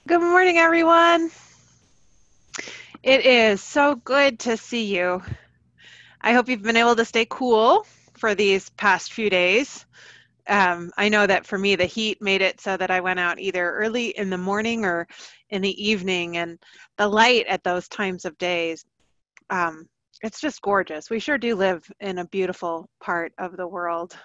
Good morning, everyone. It is so good to see you. I hope you've been able to stay cool for these past few days. I know that for me, the heat made it so that I went out either early in the morning or in the evening, and the light at those times of days, um, it's just gorgeous. We sure do live in a beautiful part of the world.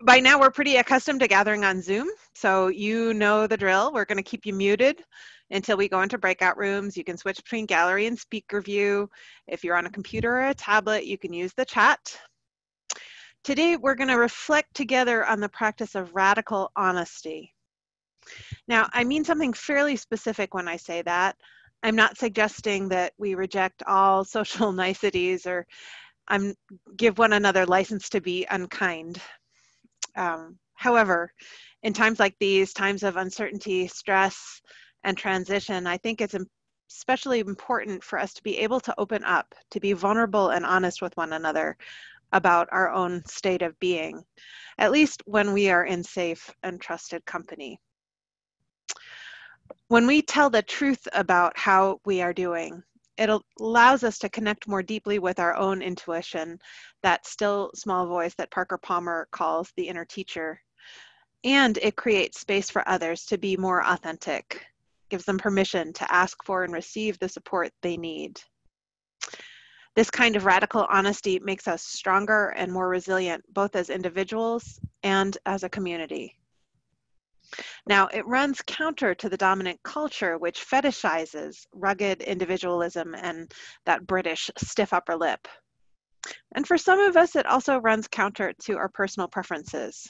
By now, we're pretty accustomed to gathering on Zoom, so you know the drill. We're going to keep you muted until we go into breakout rooms. You can switch between gallery and speaker view. If you're on a computer or a tablet, you can use the chat. Today, we're going to reflect together on the practice of radical honesty. Now, I mean something fairly specific when I say that. I'm not suggesting that we reject all social niceties or give one another license to be unkind. However, in times like these, times of uncertainty, stress, and transition, I think it's especially important for us to be able to open up, to be vulnerable and honest with one another about our own state of being, at least when we are in safe and trusted company. When we tell the truth about how we are doing, it allows us to connect more deeply with our own intuition, that still small voice that Parker Palmer calls the inner teacher. And it creates space for others to be more authentic, gives them permission to ask for and receive the support they need. This kind of radical honesty makes us stronger and more resilient, both as individuals and as a community. Now, it runs counter to the dominant culture, which fetishizes rugged individualism and that British stiff upper lip. And for some of us, it also runs counter to our personal preferences.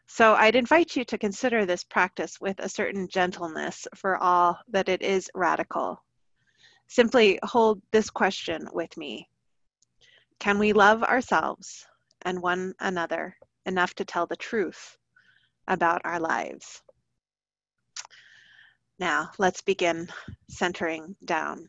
So I'd invite you to consider this practice with a certain gentleness for all that it is radical. Simply hold this question with me. Can we love ourselves and one another enough to tell the truth about our lives? Now, let's begin centering down.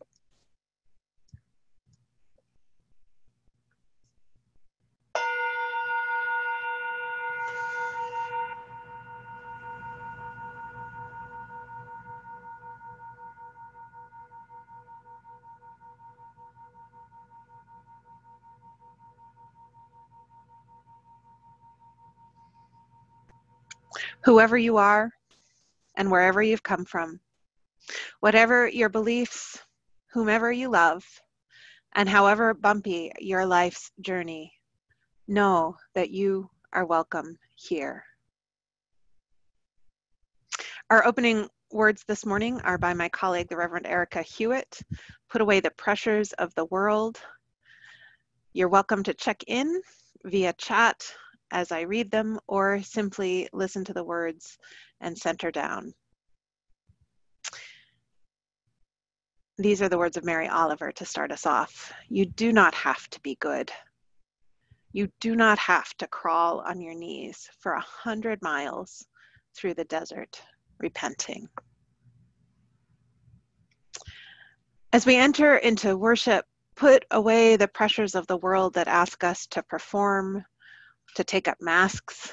Whoever you are and wherever you've come from, whatever your beliefs, whomever you love, and however bumpy your life's journey, know that you are welcome here. Our opening words this morning are by my colleague, the Reverend Erica Hewitt. Put away the pressures of the world. You're welcome to check in via chat as I read them, or simply listen to the words and center down. These are the words of Mary Oliver to start us off. You do not have to be good. You do not have to crawl on your knees for 100 miles through the desert, repenting. As we enter into worship, put away the pressures of the world that ask us to perform, to take up masks,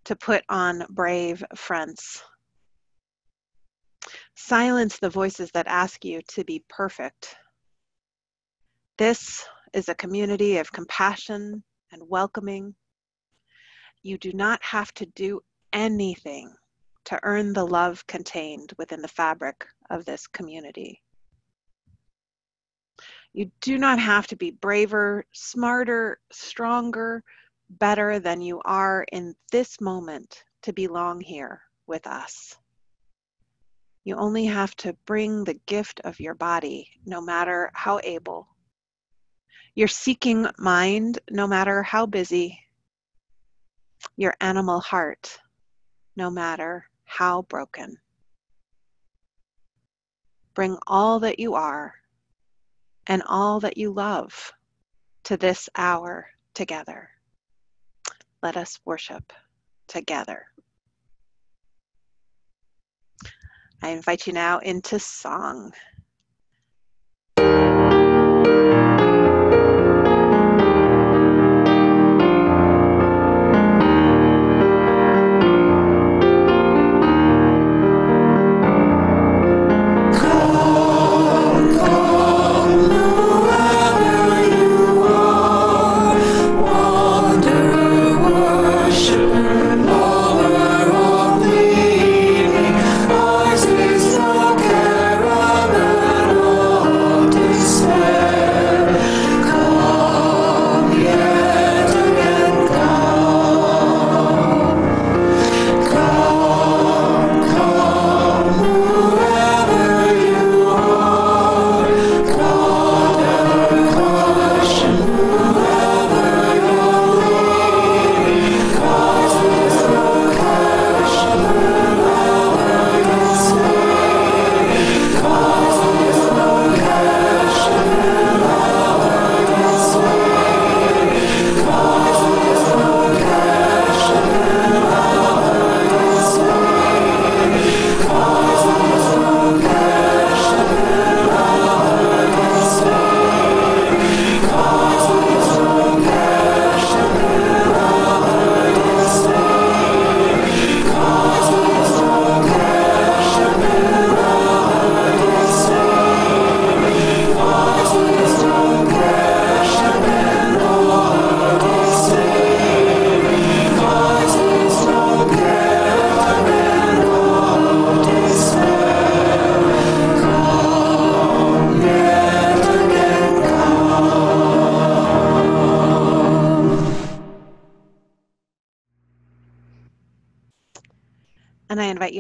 to put on brave fronts. Silence the voices that ask you to be perfect. This is a community of compassion and welcoming. You do not have to do anything to earn the love contained within the fabric of this community. You do not have to be braver, smarter, stronger, better than you are in this moment to belong here with us. You only have to bring the gift of your body, no matter how able. Your seeking mind, no matter how busy. Your animal heart, no matter how broken. Bring all that you are and all that you love to this hour together. Let us worship together. I invite you now into song.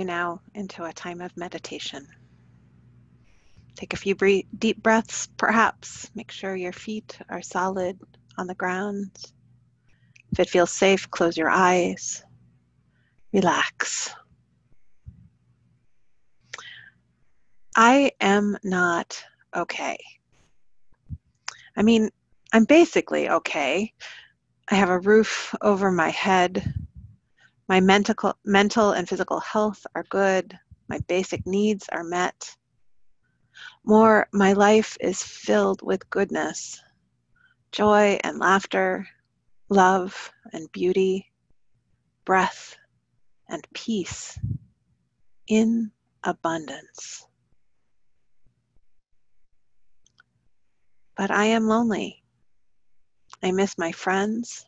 now into a time of meditation. Take a few deep breaths, perhaps. Make sure your feet are solid on the ground. If it feels safe, close your eyes. Relax. I am not okay. I mean, I'm basically okay. I have a roof over my head. My mental and physical health are good. My basic needs are met. More, my life is filled with goodness, joy and laughter, love and beauty, breath and peace in abundance. But I am lonely. I miss my friends.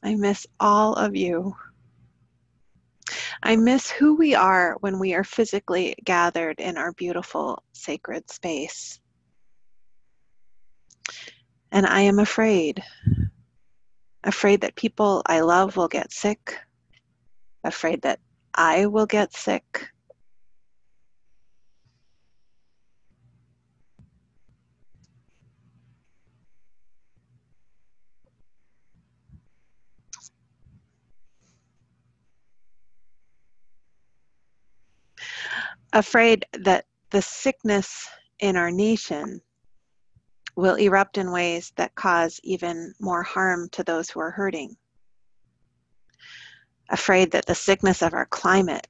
I miss all of you. I miss who we are when we are physically gathered in our beautiful sacred space. And I am afraid that people I love will get sick, afraid that I will get sick. Afraid that the sickness in our nation will erupt in ways that cause even more harm to those who are hurting. Afraid that the sickness of our climate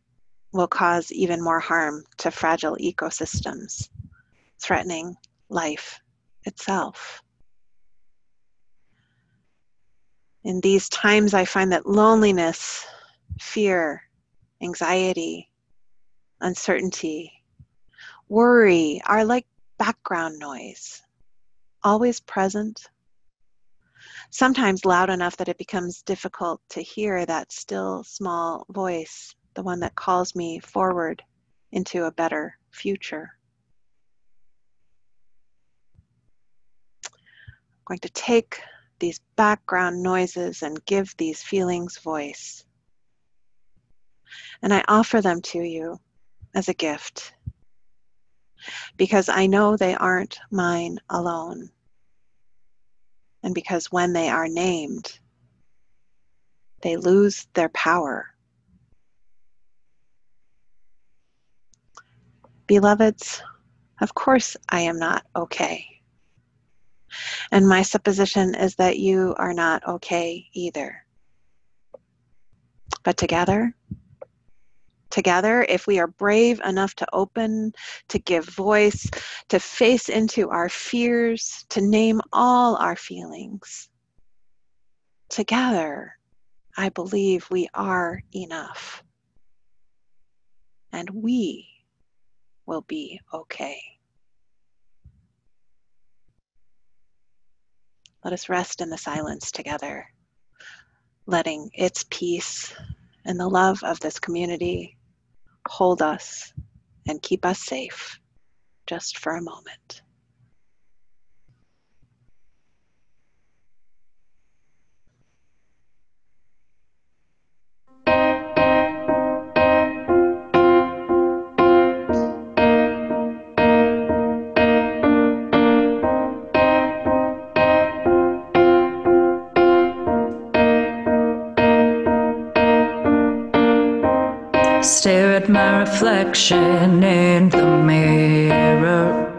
will cause even more harm to fragile ecosystems, threatening life itself. In these times, I find that loneliness, fear, anxiety, uncertainty, worry are like background noise, always present, sometimes loud enough that it becomes difficult to hear that still small voice, the one that calls me forward into a better future. I'm going to take these background noises and give these feelings voice. And I offer them to you as a gift, because I know they aren't mine alone. And because when they are named, they lose their power. Beloveds, of course I am not okay. And my supposition is that you are not okay either. But together, if we are brave enough to open, to give voice, to face into our fears, to name all our feelings, together, I believe we are enough. And we will be okay. Let us rest in the silence together, letting its peace and the love of this community hold us and keep us safe just for a moment. Stare at my reflection in the mirror.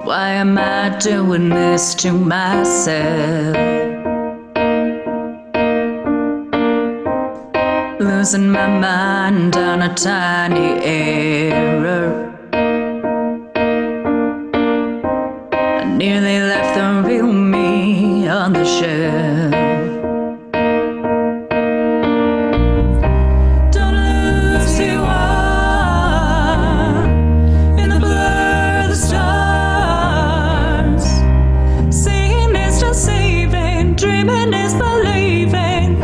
Why am I doing this to myself? Losing my mind on a tiny error. I nearly left the real me on the shelf. Dreaming is believing.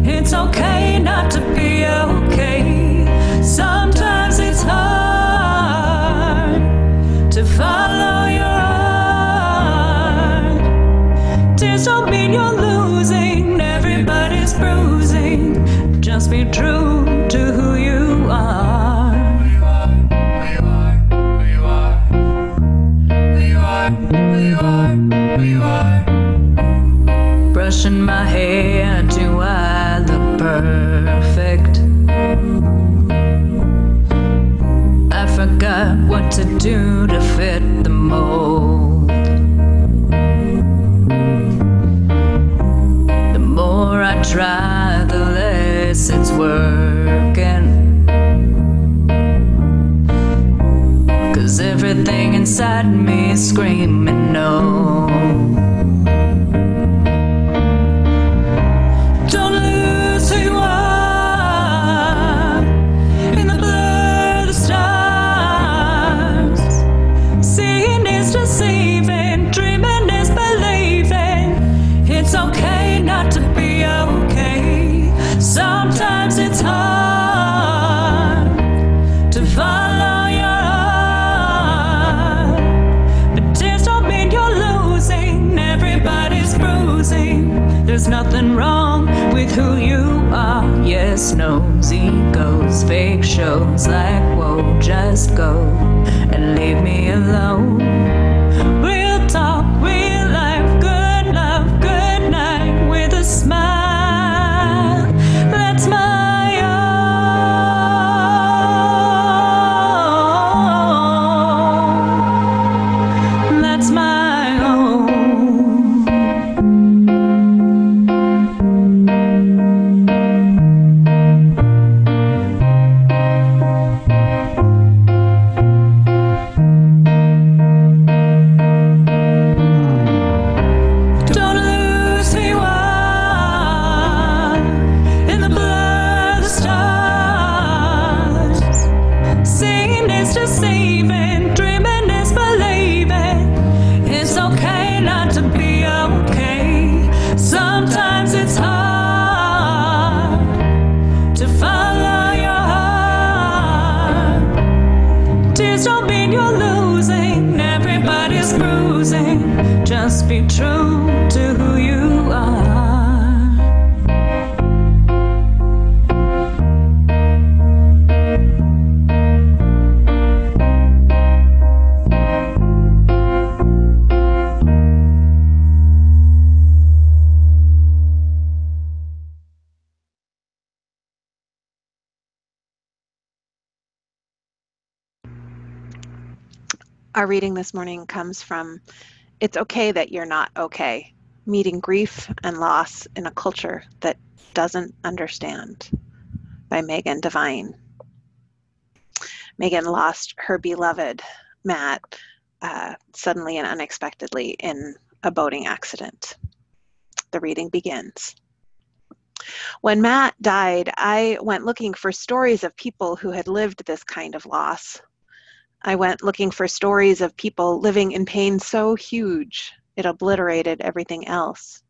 It's okay not to be okay. Sometimes it's hard. do to fit the mold. The more I try, the less it's working. 'Cause everything inside me is screaming no. Don't lose who you are in the blur of the stars. Seeing is deceiving, dreaming is believing. It's okay not to be okay. Sometimes it's hard to follow your heart, but tears don't mean you're losing. Everybody's bruising. There's nothing wrong with who you are. Yes, no's, egos, fake shows like whoa, just go and leave me alone. Real talk, real life, good love, good night with a smile. That's my own. That's my own. Don't lose who you are in the blur of the stars. Seeing is deceiving, dreaming is believing. It's okay not to be okay. Sometimes it's hard to follow your heart. Tears don't mean you're losing. Everybody's bruising. Just be true to who you are. Our reading this morning comes from It's Okay That You're Not Okay, Meeting Grief and Loss in a Culture That Doesn't Understand by Megan Devine. Megan lost her beloved, Matt, suddenly and unexpectedly in a boating accident. The reading begins. When Matt died, I went looking for stories of people who had lived this kind of loss. I went looking for stories of people living in pain so huge it obliterated everything else.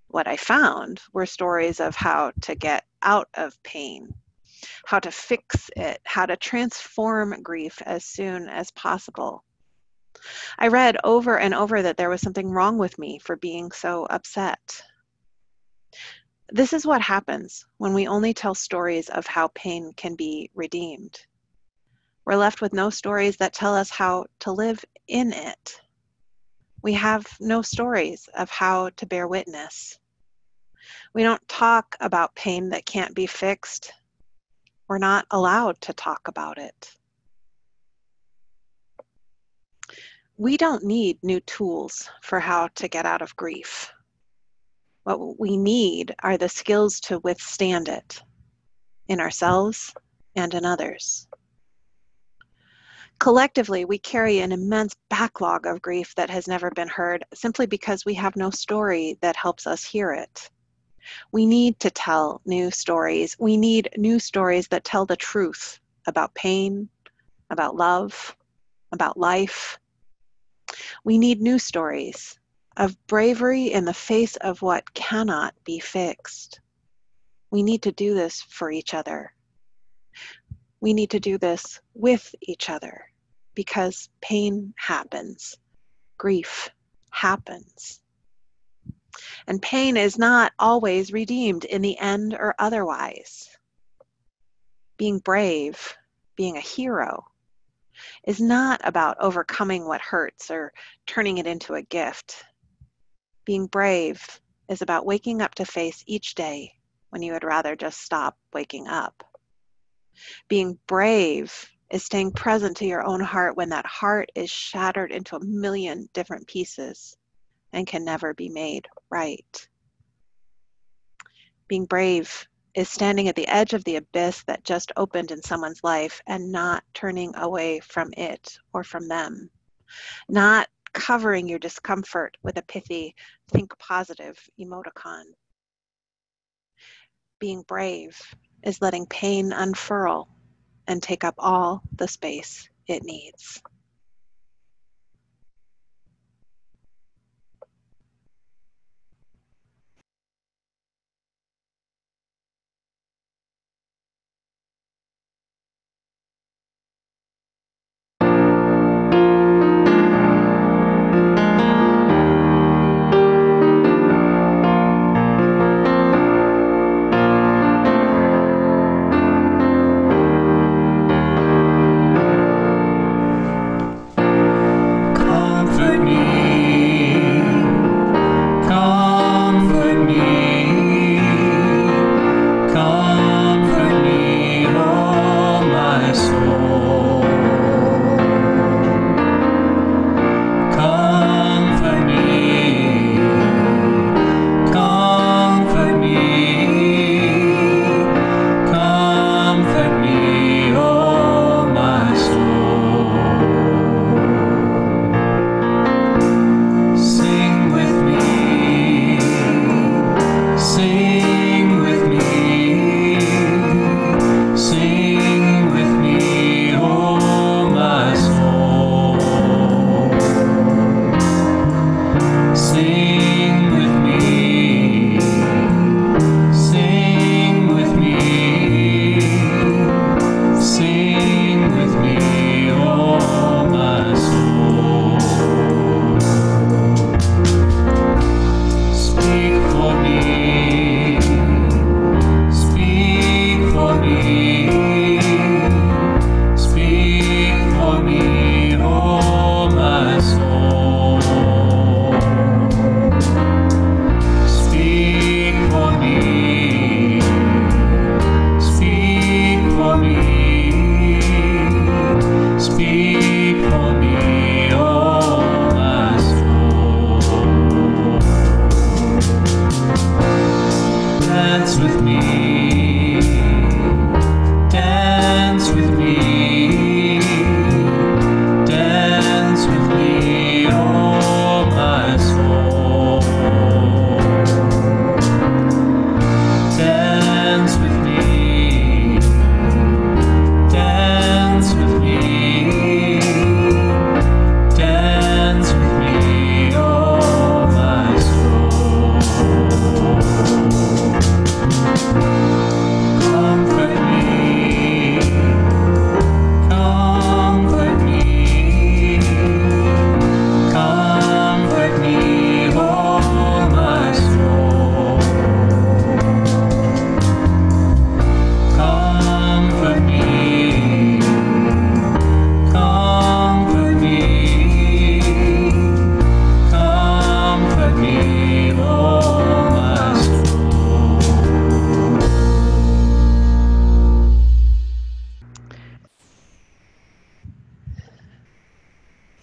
What I found were stories of how to get out of pain, how to fix it, how to transform grief as soon as possible. I read over and over that there was something wrong with me for being so upset. This is what happens when we only tell stories of how pain can be redeemed. We're left with no stories that tell us how to live in it. We have no stories of how to bear witness. We don't talk about pain that can't be fixed. We're not allowed to talk about it. We don't need new tools for how to get out of grief. What we need are the skills to withstand it in ourselves and in others. Collectively, we carry an immense backlog of grief that has never been heard simply because we have no story that helps us hear it. We need to tell new stories. We need new stories that tell the truth about pain, about love, about life. We need new stories of bravery in the face of what cannot be fixed. We need to do this for each other. We need to do this with each other because pain happens, grief happens. And pain is not always redeemed in the end or otherwise. Being brave, being a hero, is not about overcoming what hurts or turning it into a gift. Being brave is about waking up to face each day when you would rather just stop waking up. Being brave is staying present to your own heart when that heart is shattered into a million different pieces and can never be made right. Being brave is standing at the edge of the abyss that just opened in someone's life and not turning away from it or from them. Not covering your discomfort with a pithy, think positive emoticon. Being brave is letting pain unfurl and take up all the space it needs.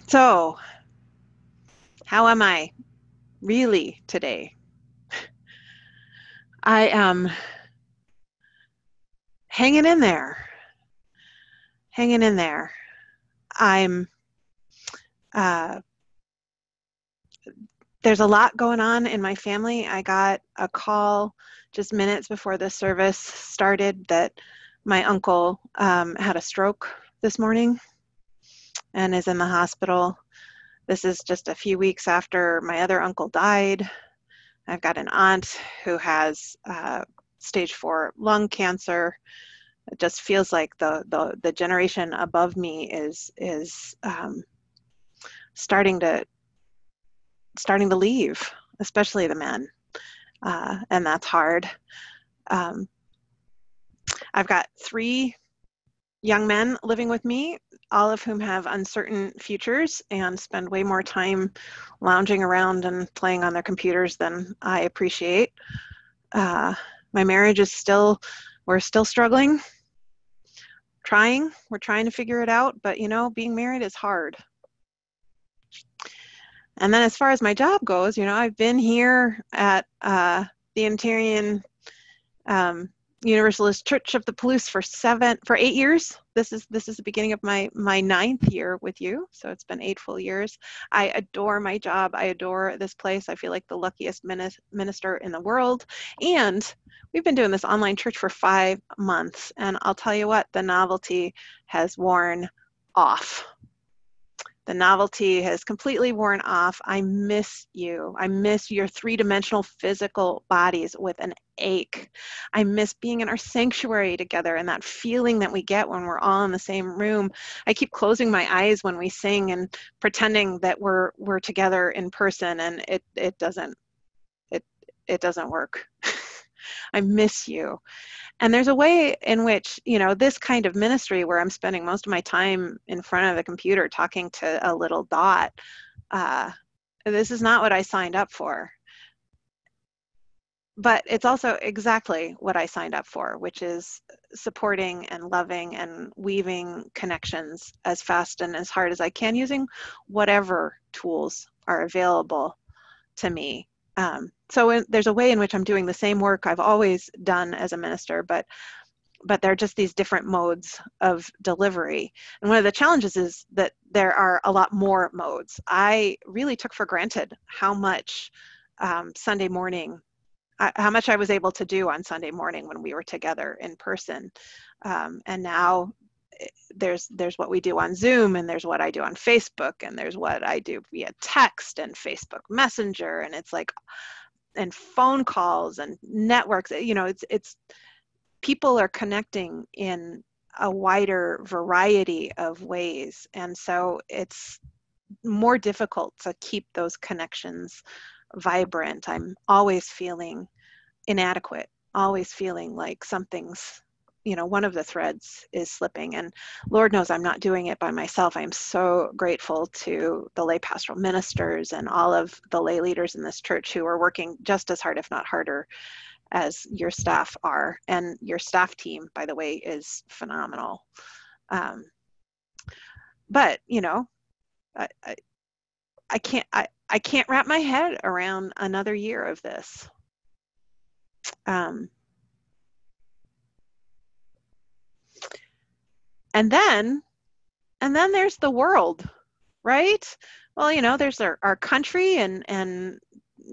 So, how am I really today? I am hanging in there. Hanging in there. I'm there's a lot going on in my family. I got a call just minutes before the service started that my uncle had a stroke this morning and is in the hospital. This is just a few weeks after my other uncle died. I've got an aunt who has stage 4 lung cancer. It just feels like the generation above me is starting to leave, especially the men, and that's hard. I've got 3 young men living with me, all of whom have uncertain futures and spend way more time lounging around and playing on their computers than I appreciate. My marriage is we're still struggling we're trying to figure it out, but being married is hard. And then as far as my job goes, I've been here at the Unitarian Universalist Church of the Palouse for 8 years. This is the beginning of my 9th year with you, so it's been 8 full years. I adore my job. I adore this place. I feel like the luckiest minister in the world. And we've been doing this online church for 5 months, and I'll tell you what, the novelty has worn off. The novelty has completely worn off. I miss you. I miss your 3-dimensional physical bodies with an ache. I miss being in our sanctuary together and that feeling that we get when we're all in the same room. I keep closing my eyes when we sing and pretending that we're together in person, and it doesn't work. I miss you. And there's a way in which, this kind of ministry where I'm spending most of my time in front of the computer talking to a little dot, this is not what I signed up for. But it's also exactly what I signed up for, which is supporting and loving and weaving connections as fast and as hard as I can using whatever tools are available to me. So there's a way in which I'm doing the same work I've always done as a minister, but there are just these different modes of delivery. And one of the challenges is that there are a lot more modes. I really took for granted how much Sunday morning, how much I was able to do on Sunday morning when we were together in person. And now there's what we do on Zoom, and there's what I do on Facebook, and there's what I do via text and Facebook Messenger, and it's like, and phone calls and networks. It's people are connecting in a wider variety of ways, and so it's more difficult to keep those connections vibrant. I'm always feeling inadequate, always feeling like something's, one of the threads is slipping, and Lord knows I'm not doing it by myself. I'm so grateful to the lay pastoral ministers and all of the lay leaders in this church who are working just as hard, if not harder, as your staff are. And your staff team, by the way, is phenomenal. But I can't wrap my head around another year of this. And then there's the world, right? Well, there's our country and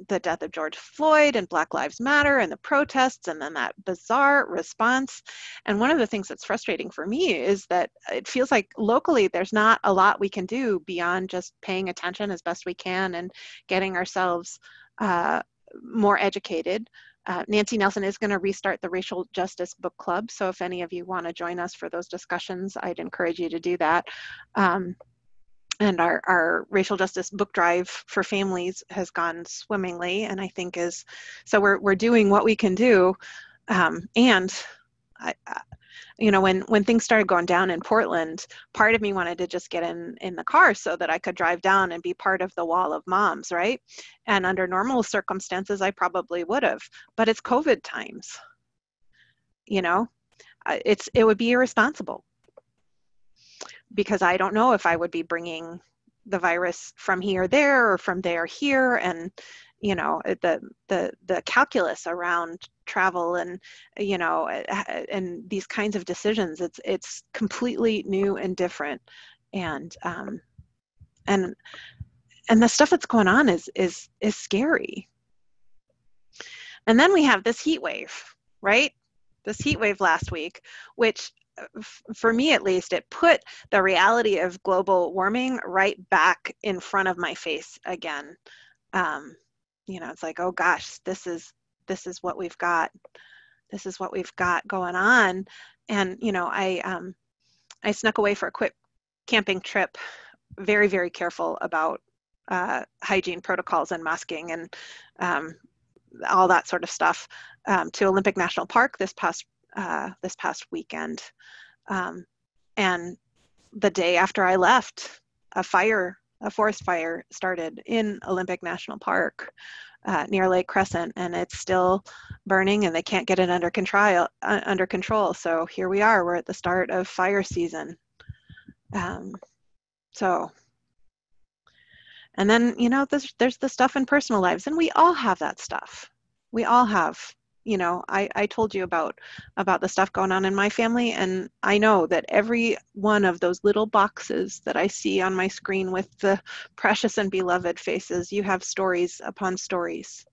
the death of George Floyd and Black Lives Matter and the protests, and then that bizarre response. And one of the things that's frustrating for me is that it feels like locally there's not a lot we can do beyond just paying attention as best we can and getting ourselves more educated. Nancy Nelson is going to restart the Racial Justice Book Club, so if any of you want to join us for those discussions, I'd encourage you to do that. And our racial justice book drive for families has gone swimmingly, and I think so we're doing what we can do. And when things started going down in Portland, part of me wanted to just get in the car so that I could drive down and be part of the wall of moms, right? And under normal circumstances, I probably would have, but it's COVID times. It would be irresponsible, because I don't know if I would be bringing the virus from here there or from there here, and the calculus around travel and and these kinds of decisions, it's completely new and different, and the stuff that's going on is scary. And then we have this heat wave, right? This heat wave last week, which for me at least, it put the reality of global warming right back in front of my face again. It's like, oh gosh, this is what we've got. This is what we've got going on. And I snuck away for a quick camping trip, very, very careful about hygiene protocols and masking and all that sort of stuff, to Olympic National Park this past weekend. And the day after I left, a fire A forest fire started in Olympic National Park near Lake Crescent, and it's still burning, and they can't get it under control. So here we are. We're at the start of fire season. So, and then, you know, there's the stuff in personal lives, and we all have that stuff. We all have, you know, I told you about the stuff going on in my family, and I know that every one of those little boxes that I see on my screen with the precious and beloved faces, you have stories upon stories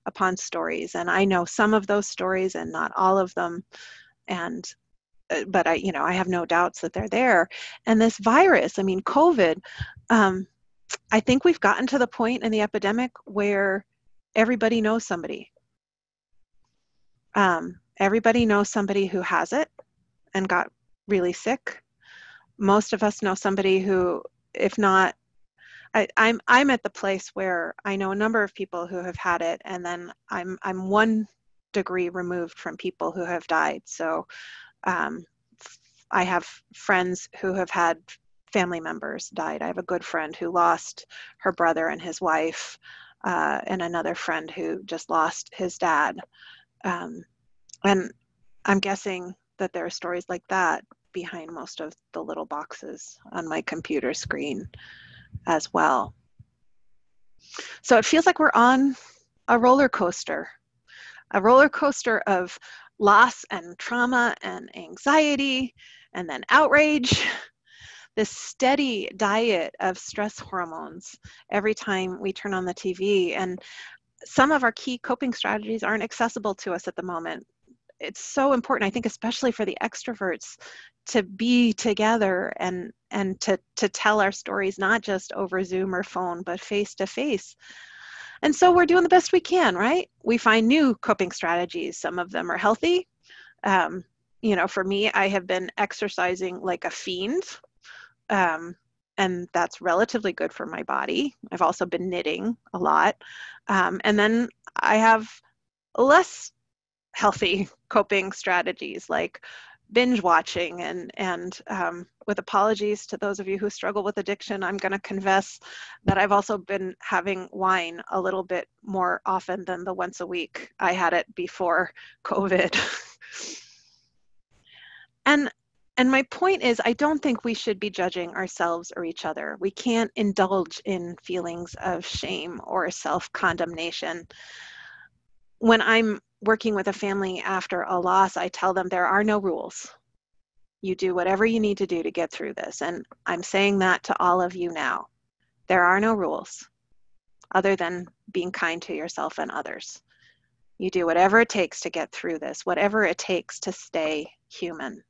upon stories, and I know some of those stories and not all of them, and but I, you know, I have no doubts that they're there. And this virus, I mean, COVID, I think we've gotten to the point in the epidemic where everybody knows somebody. Everybody knows somebody who has it and got really sick. Most of us know somebody who, if not, I'm at the place where I know a number of people who have had it, and then I'm 1 degree removed from people who have died. So I have friends who have had family members died. I have a good friend who lost her brother and his wife, and another friend who just lost his dad. And I'm guessing that there are stories like that behind most of the little boxes on my computer screen as well. So it feels like we're on a roller coaster of loss and trauma and anxiety and then outrage, this steady diet of stress hormones every time we turn on the TV. And some of our key coping strategies aren't accessible to us at the moment. It's so important, I think, especially for the extroverts, to be together and to tell our stories, not just over Zoom or phone, but face to face. And so we're doing the best we can, right? We find new coping strategies. Some of them are healthy. You know, for me, I have been exercising like a fiend, and that's relatively good for my body. I've also been knitting a lot. And then I have less healthy coping strategies like binge watching, and with apologies to those of you who struggle with addiction, I'm going to confess that I've also been having wine a little bit more often than the once a week I had it before COVID. And my point is, I don't think we should be judging ourselves or each other. We can't indulge in feelings of shame or self-condemnation. When I'm working with a family after a loss, I tell them there are no rules. You do whatever you need to do to get through this. And I'm saying that to all of you now. There are no rules other than being kind to yourself and others. You do whatever it takes to get through this, whatever it takes to stay human.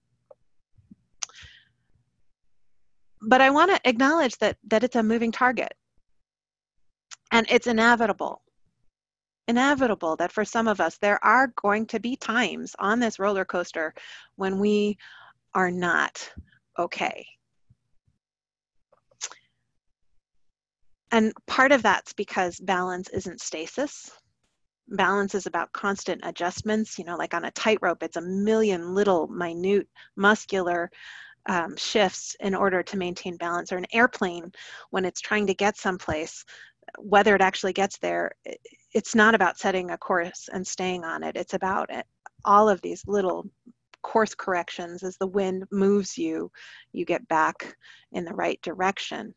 But I want to acknowledge that it's a moving target. And it's inevitable that for some of us, there are going to be times on this roller coaster when we are not okay. And part of that's because balance isn't stasis. Balance is about constant adjustments. You know, like on a tightrope, it's a million little minute muscular shifts in order to maintain balance. Or an airplane, when it's trying to get someplace, whether it actually gets there, it's not about setting a course and staying on it. It's about all of these little course corrections. As the wind moves you, you get back in the right direction.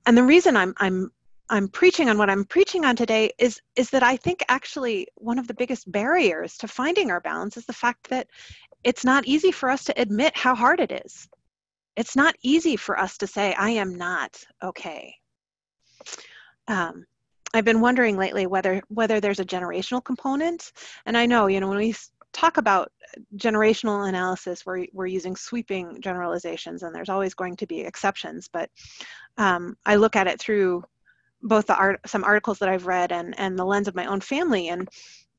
And the reason I'm preaching on what I'm preaching on today is that I think actually one of the biggest barriers to finding our balance is the fact that it's not easy for us to admit how hard it is. It's not easy for us to say, I am not okay. I've been wondering lately whether there's a generational component. And I know, you know, when we talk about generational analysis, we're using sweeping generalizations, and there's always going to be exceptions. But I look at it through both some articles that I've read and the lens of my own family. And,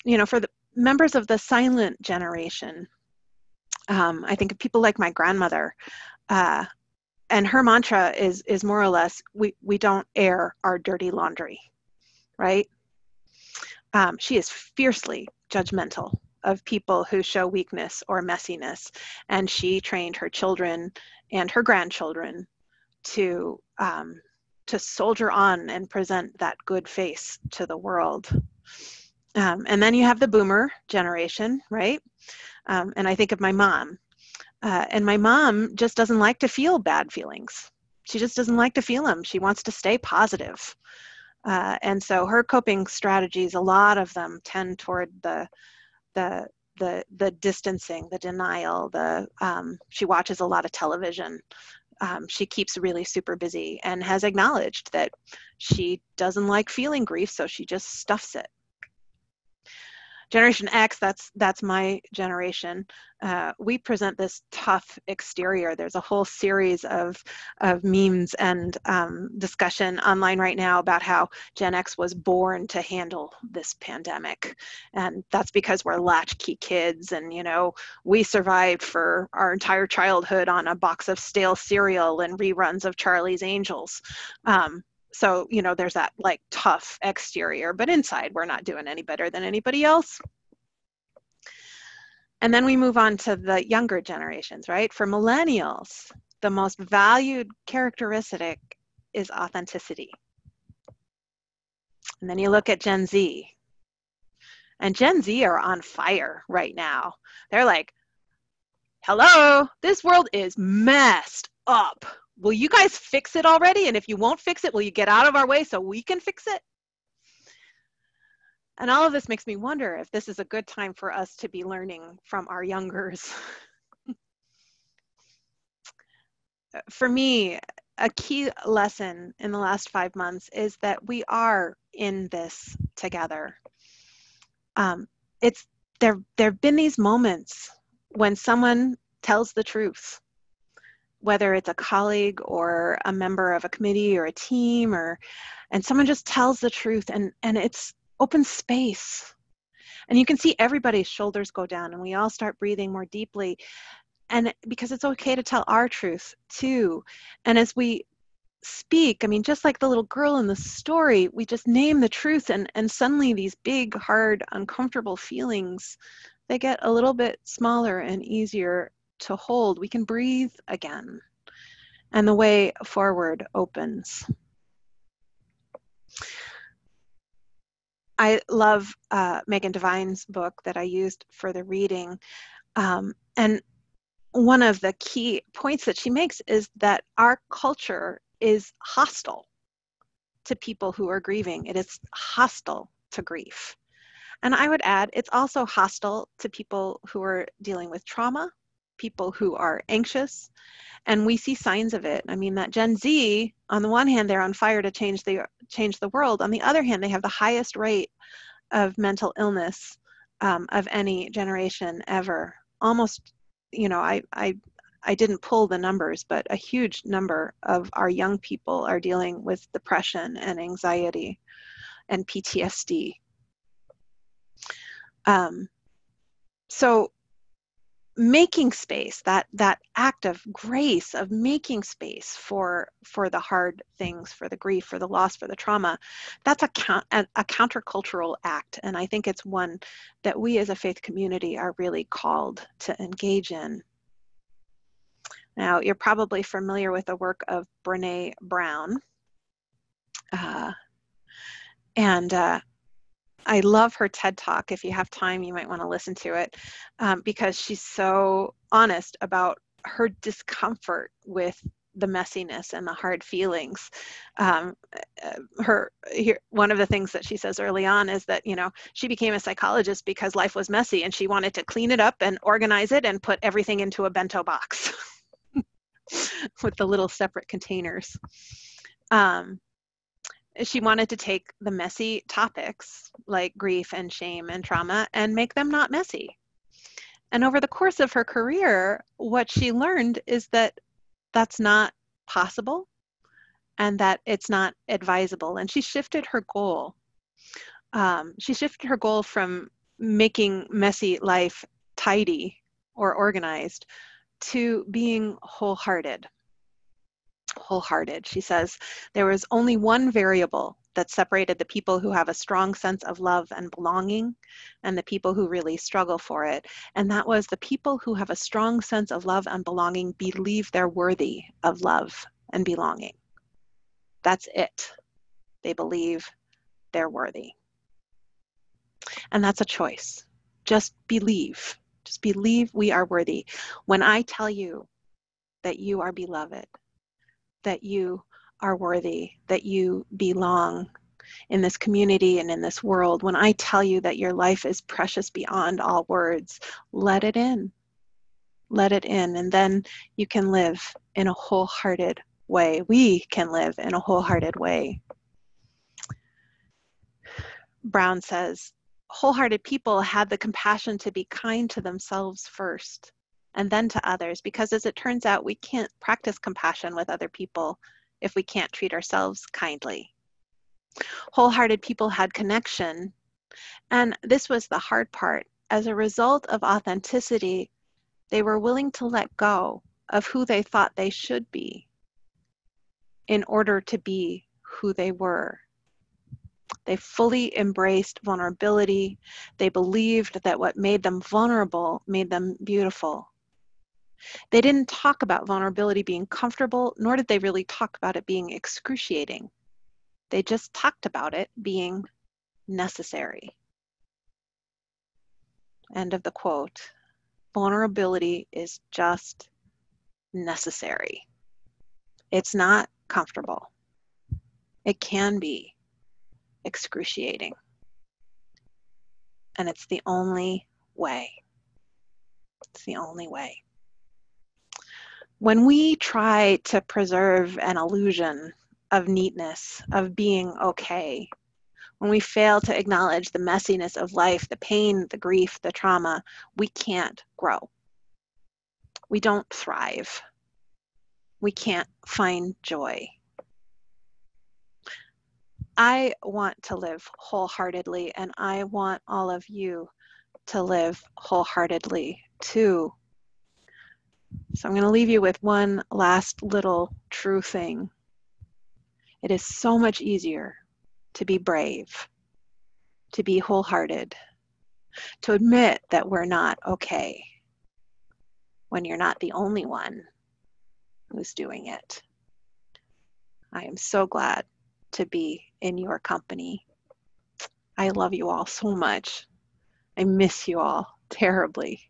you know, for the members of the silent generation, I think of people like my grandmother, and her mantra is more or less, we don't air our dirty laundry, right? She is fiercely judgmental of people who show weakness or messiness, and she trained her children and her grandchildren to soldier on and present that good face to the world. And then you have the boomer generation, right? And I think of my mom. And my mom just doesn't like to feel bad feelings. She just doesn't like to feel them. She wants to stay positive. And so her coping strategies, a lot of them tend toward the distancing, the denial. She watches a lot of television. She keeps really super busy and has acknowledged that she doesn't like feeling grief, so she just stuffs it. Generation X, that's my generation. We present this tough exterior. There's a whole series of memes and discussion online right now about how Gen X was born to handle this pandemic. And that's because we're latchkey kids, and we survived for our entire childhood on a box of stale cereal and reruns of Charlie's Angels. So, there's that like tough exterior, but inside we're not doing any better than anybody else. And then we move on to the younger generations, right? For millennials, the most valued characteristic is authenticity. And then you look at Gen Z. And Gen Z are on fire right now. They're like, hello, this world is messed up. Will you guys fix it already? And if you won't fix it, will you get out of our way so we can fix it? And all of this makes me wonder if this is a good time for us to be learning from our youngers. For me, a key lesson in the last 5 months is that we are in this together. There have been these moments when someone tells the truth, whether it's a colleague or a member of a committee or a team, and someone just tells the truth, and it's open space. And you can see everybody's shoulders go down, and we all start breathing more deeply. And because it's okay to tell our truth too. And as we speak, I mean, just like the little girl in the story, we just name the truth, and suddenly these big, hard, uncomfortable feelings, they get a little bit smaller and easier to hold. We can breathe again, and the way forward opens. I love Megan Devine's book that I used for the reading. And one of the key points that she makes is that our culture is hostile to people who are grieving. It is hostile to grief. And I would add, it's also hostile to people who are dealing with trauma, people who are anxious, and we see signs of it. I mean, that Gen Z, on the one hand, they're on fire to change the world. On the other hand, they have the highest rate of mental illness of any generation ever. Almost, I didn't pull the numbers, but a huge number of our young people are dealing with depression and anxiety and PTSD. So making space, that act of grace of making space for the hard things, for the grief, for the loss, for the trauma, that's a countercultural act. And I think it's one that we as a faith community are really called to engage in. Now, you're probably familiar with the work of Brené Brown. I love her TED Talk. If you have time, you might want to listen to it because she's so honest about her discomfort with the messiness and the hard feelings. One of the things that she says early on is that, she became a psychologist because life was messy and she wanted to clean it up and organize it and put everything into a bento box with the little separate containers. She wanted to take the messy topics like grief and shame and trauma and make them not messy. And over the course of her career, what she learned is that that's not possible and that it's not advisable. And she shifted her goal. She shifted her goal from making messy life tidy or organized to being wholehearted. She says, there was only one variable that separated the people who have a strong sense of love and belonging and the people who really struggle for it. And that was the people who have a strong sense of love and belonging believe they're worthy of love and belonging. That's it. They believe they're worthy. And that's a choice. Just believe. Just believe we are worthy. When I tell you that you are beloved, that you are worthy, that you belong in this community and in this world, when I tell you that your life is precious beyond all words, let it in. Let it in, and then you can live in a wholehearted way. We can live in a wholehearted way. Brown says, wholehearted people had the compassion to be kind to themselves first and then to others, because as it turns out, we can't practice compassion with other people if we can't treat ourselves kindly. Wholehearted people had connection, and this was the hard part. As a result of authenticity, they were willing to let go of who they thought they should be in order to be who they were. They fully embraced vulnerability. They believed that what made them vulnerable made them beautiful. They didn't talk about vulnerability being comfortable, nor did they really talk about it being excruciating. They just talked about it being necessary. End of the quote. Vulnerability is just necessary. It's not comfortable. It can be excruciating. And it's the only way. It's the only way. When we try to preserve an illusion of neatness, of being okay, when we fail to acknowledge the messiness of life, the pain, the grief, the trauma, we can't grow. We don't thrive. We can't find joy. I want to live wholeheartedly, and I want all of you to live wholeheartedly too. So I'm going to leave you with one last little true thing. It is so much easier to be brave, to be wholehearted, to admit that we're not okay when you're not the only one who's doing it. I am so glad to be in your company. I love you all so much. I miss you all terribly.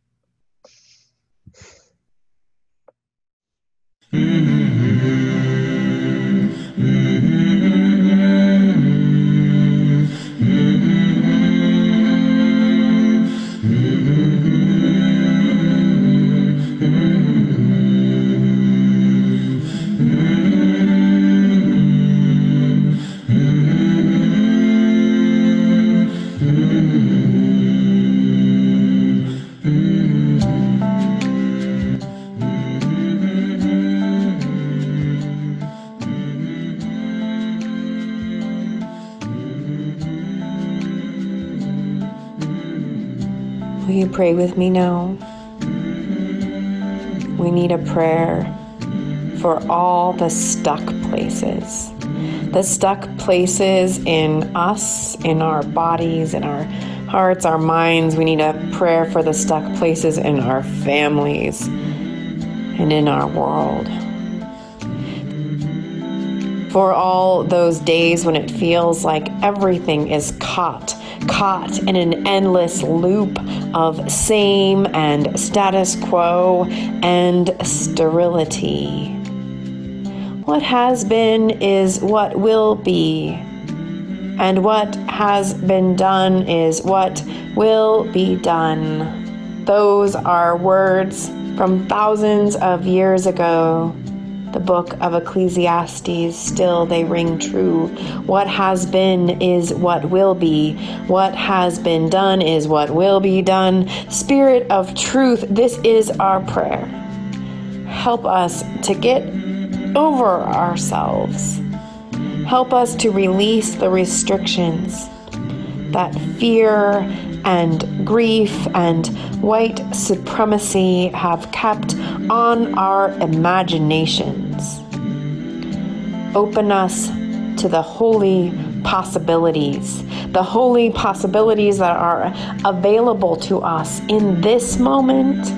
Will you pray with me now? We need a prayer for all the stuck places. The stuck places in us, in our bodies, in our hearts, our minds. We need a prayer for the stuck places in our families and in our world. For all those days when it feels like everything is caught in an endless loop of same and status quo and sterility. What has been is what will be, and what has been done is what will be done. Those are words from thousands of years ago. The book of Ecclesiastes, still they ring true. What has been is what will be. What has been done is what will be done. Spirit of truth, this is our prayer. Help us to get over ourselves. Help us to release the restrictions that fear and grief and white supremacy have kept on our imaginations. Open us to the holy possibilities, the holy possibilities that are available to us in this moment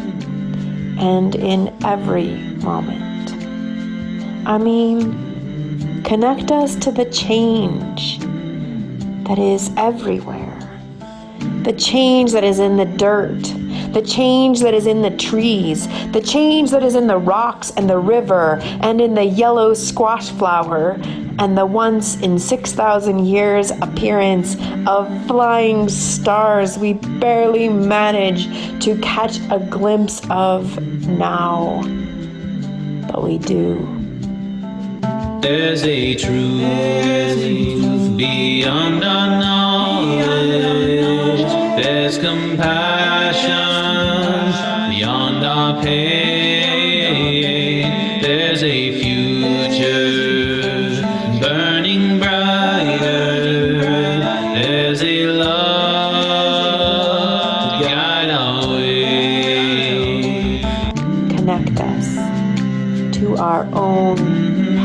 and in every moment. I mean, connect us to the change that is everywhere. The change that is in the dirt, the change that is in the trees, the change that is in the rocks and the river and in the yellow squash flower and the once in 6,000 years appearance of flying stars we barely manage to catch a glimpse of now. But we do. There's a truth beyond our knowledge. There's compassion beyond our pain. There's a future burning brighter. There's a love to guide our way. Connect us to our own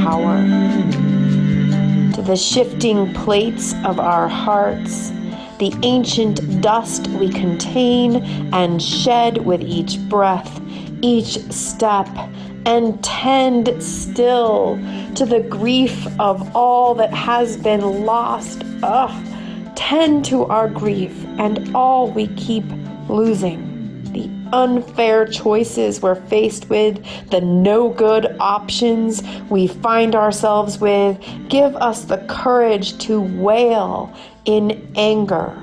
power, to the shifting plates of our hearts, the ancient dust we contain and shed with each breath, each step, and tend still to the grief of all that has been lost. Tend to our grief and all we keep losing. The unfair choices we're faced with, the no good options we find ourselves with, give us the courage to wail in anger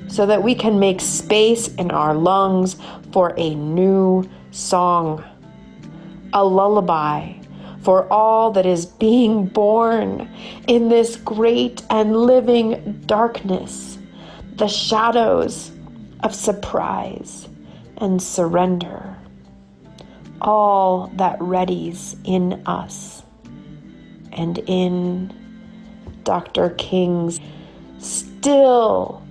so that we can make space in our lungs for a new song, a lullaby for all that is being born in this great and living darkness, the shadows of surprise and surrender, all that readies in us and in Dr. King's still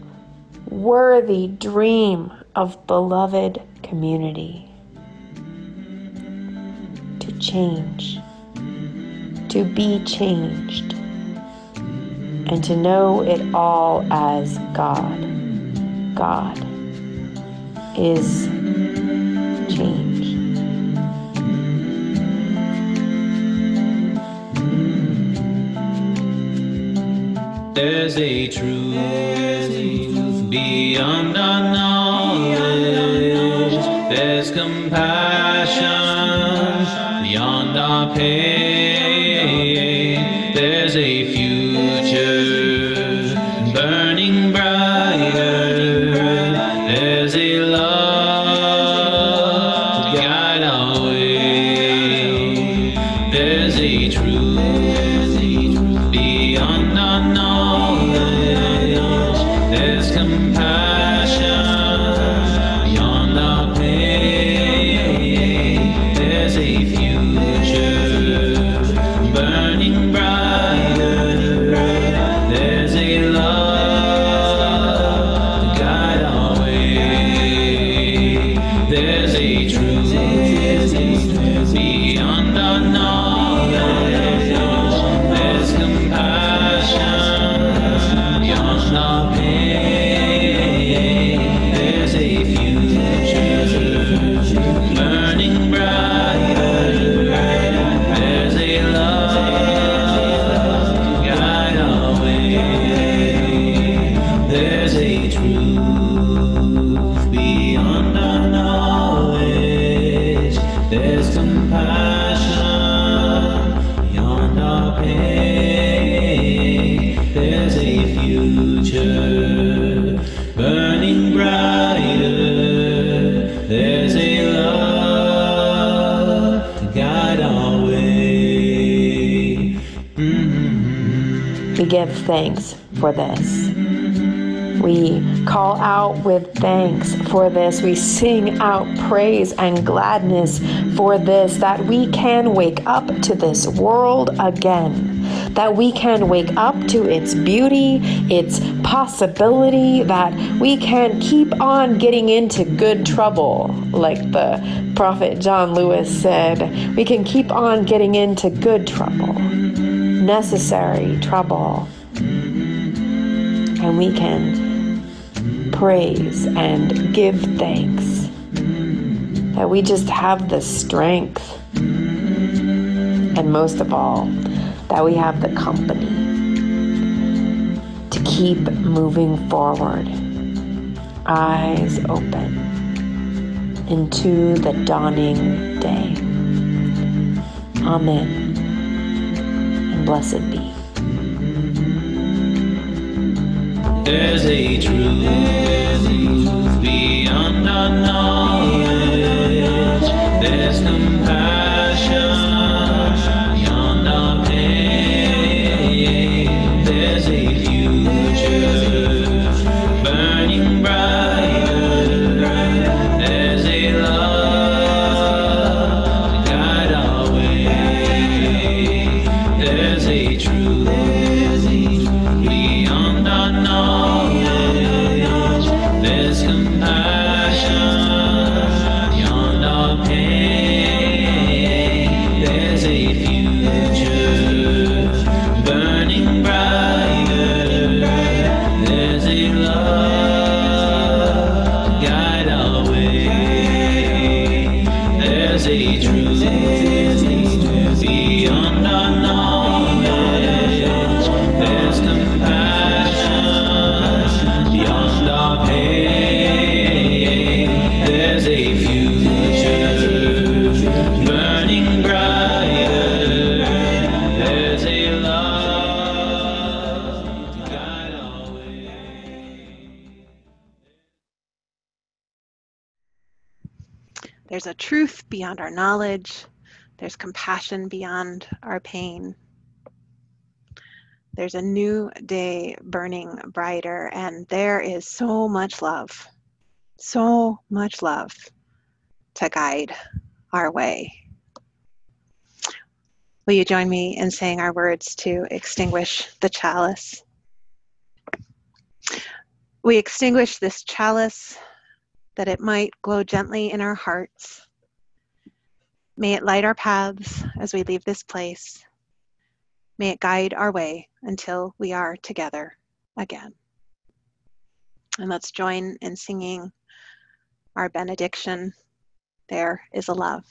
worthy dream of beloved community. To change, to be changed, and to know it all as God. God is change. There's a truth beyond our knowledge. There's compassion beyond our pain. There's a future burning brighter. There's a love to guide our way. There's a truth beyond our knowledge. There's compassion beyond our pain. There's a future burning brighter. There's a love to guide our way. There's a truth beyond our knowledge. There's compassion beyond our pain. There's a future burning brighter. There's a love to guide our way. There's a truth beyond our knowledge. There's compassion beyond our pain. There's a future burning brighter. There's a love to guide our way. We give thanks for this. We call out with thanks for this. We sing out praise and gladness for this, that we can wake up to this world again, that we can wake up to its beauty, its possibility, that we can keep on getting into good trouble, like the prophet John Lewis said. We can keep on getting into good trouble, necessary trouble, and we can praise and give thanks that we just have the strength, and most of all, that we have the company to keep moving forward, eyes open into the dawning day. Amen, and blessed be. There's a truth beyond our knowledge. There's compassion beyond our pain. There's a future burning brighter. There's a love to guide our way. There's a truth beyond our knowledge. There's compassion beyond our pain. There's a future burning brighter. There's a love to guide our way. There's a truth beyond our knowledge. There's compassion beyond our pain. There's a future burning brighter. There's a love to guide our way. There's a truth beyond our knowledge. There's compassion beyond our pain. There's a new day burning brighter, and there is so much love to guide our way. Will you join me in saying our words to extinguish the chalice? We extinguish this chalice that it might glow gently in our hearts. May it light our paths as we leave this place. May it guide our way until we are together again. And let's join in singing our benediction. There is a love.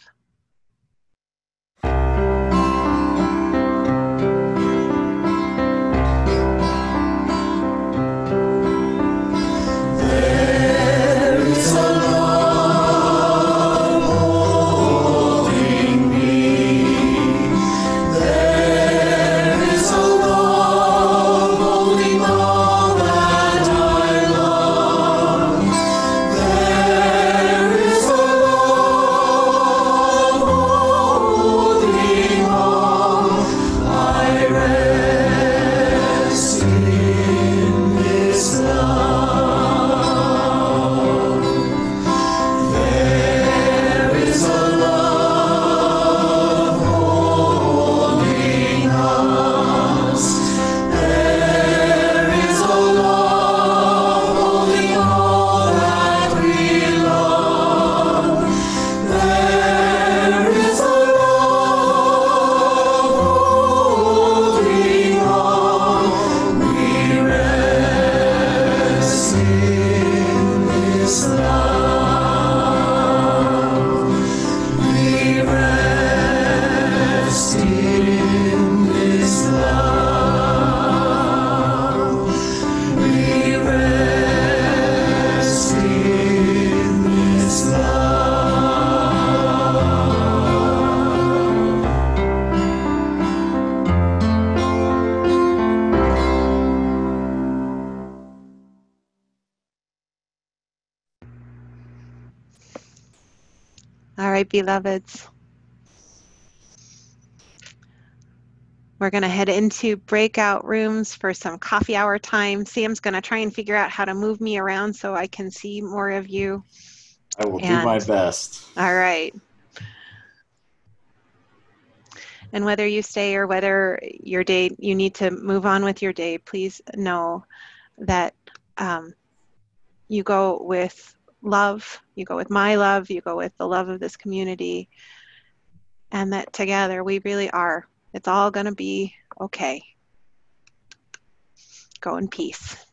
All right, beloveds. We're going to head into breakout rooms for some coffee hour time. Sam's going to try and figure out how to move me around so I can see more of you. I will do my best. All right. And whether you stay or whether your day, you need to move on with your day, please know that you go with love, you go with my love, you go with the love of this community, and that together we really are. It's all going to be okay. Go in peace.